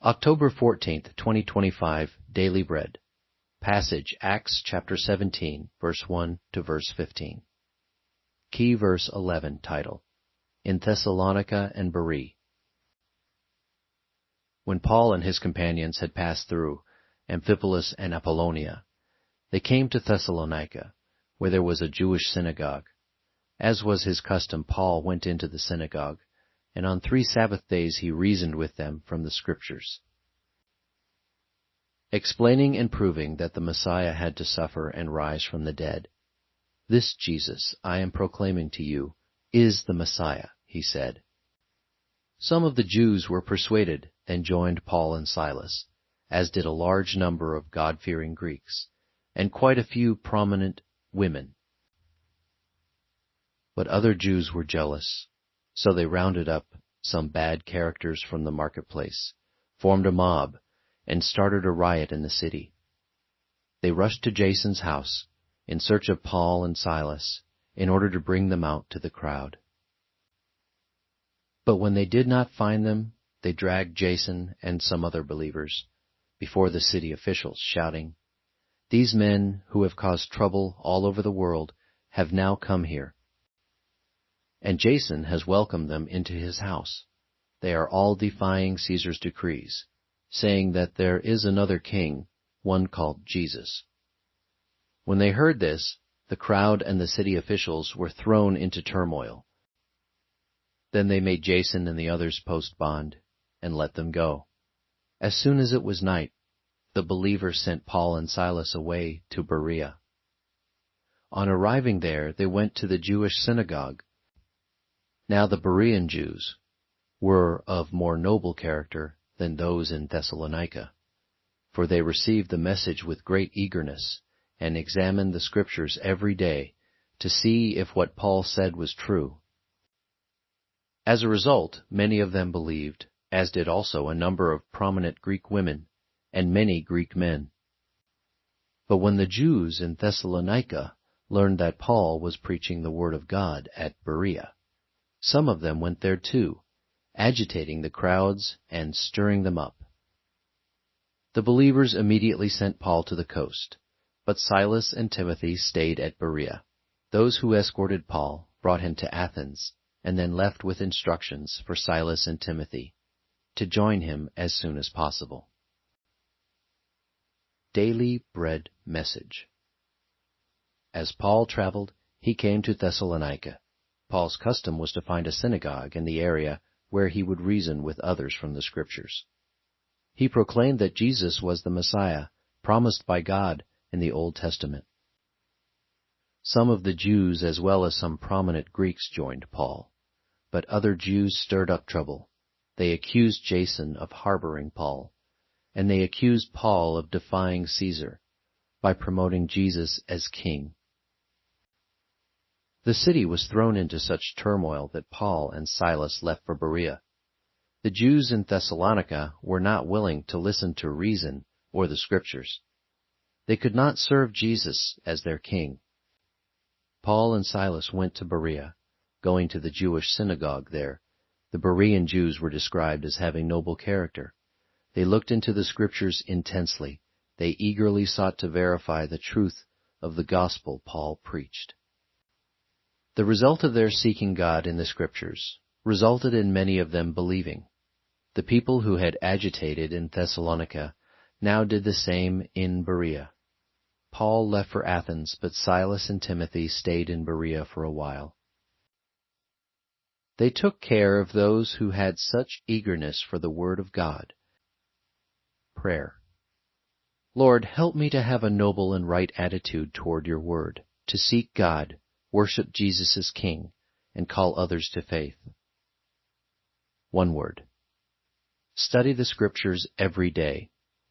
October 14th, 2025, Daily Bread. Passage Acts chapter 17, verse 1 to verse 15. Key verse 11, title, In Thessalonica and Berea. When Paul and his companions had passed through Amphipolis and Apollonia, they came to Thessalonica, where there was a Jewish synagogue. As was his custom, Paul went into the synagogue, and on 3 Sabbath days he reasoned with them from the Scriptures, explaining and proving that the Messiah had to suffer and rise from the dead. This Jesus I am proclaiming to you is the Messiah, he said. Some of the Jews were persuaded and joined Paul and Silas, as did a large number of God-fearing Greeks, and quite a few prominent women. But other Jews were jealous, so they rounded up some bad characters from the marketplace, formed a mob, and started a riot in the city. They rushed to Jason's house in search of Paul and Silas in order to bring them out to the crowd. But when they did not find them, they dragged Jason and some other believers before the city officials, shouting, "These men who have caused trouble all over the world have now come here, and Jason has welcomed them into his house. They are all defying Caesar's decrees, saying that there is another king, one called Jesus." When they heard this, the crowd and the city officials were thrown into turmoil. Then they made Jason and the others post bond and let them go. As soon as it was night, the believers sent Paul and Silas away to Berea. On arriving there, they went to the Jewish synagogue. Now the Berean Jews were of more noble character than those in Thessalonica, for they received the message with great eagerness and examined the Scriptures every day to see if what Paul said was true. As a result, many of them believed, as did also a number of prominent Greek women and many Greek men. But when the Jews in Thessalonica learned that Paul was preaching the Word of God at Berea, some of them went there too, agitating the crowds and stirring them up. The believers immediately sent Paul to the coast, but Silas and Timothy stayed at Berea. Those who escorted Paul brought him to Athens, and then left with instructions for Silas and Timothy to join him as soon as possible. Daily Bread Message. As Paul traveled, he came to Thessalonica. Paul's custom was to find a synagogue in the area where he would reason with others from the Scriptures. He proclaimed that Jesus was the Messiah, promised by God in the Old Testament. Some of the Jews as well as some prominent Greeks joined Paul, but other Jews stirred up trouble. They accused Jason of harboring Paul, and they accused Paul of defying Caesar by promoting Jesus as king. The city was thrown into such turmoil that Paul and Silas left for Berea. The Jews in Thessalonica were not willing to listen to reason or the Scriptures. They could not serve Jesus as their king. Paul and Silas went to Berea, going to the Jewish synagogue there. The Berean Jews were described as having noble character. They looked into the Scriptures intensely. They eagerly sought to verify the truth of the gospel Paul preached. The result of their seeking God in the Scriptures resulted in many of them believing. The people who had agitated in Thessalonica now did the same in Berea. Paul left for Athens, but Silas and Timothy stayed in Berea for a while. They took care of those who had such eagerness for the Word of God. Prayer. Lord, help me to have a noble and right attitude toward your Word, to seek God, worship Jesus as King, and call others to faith. One word. Study the Scriptures every day.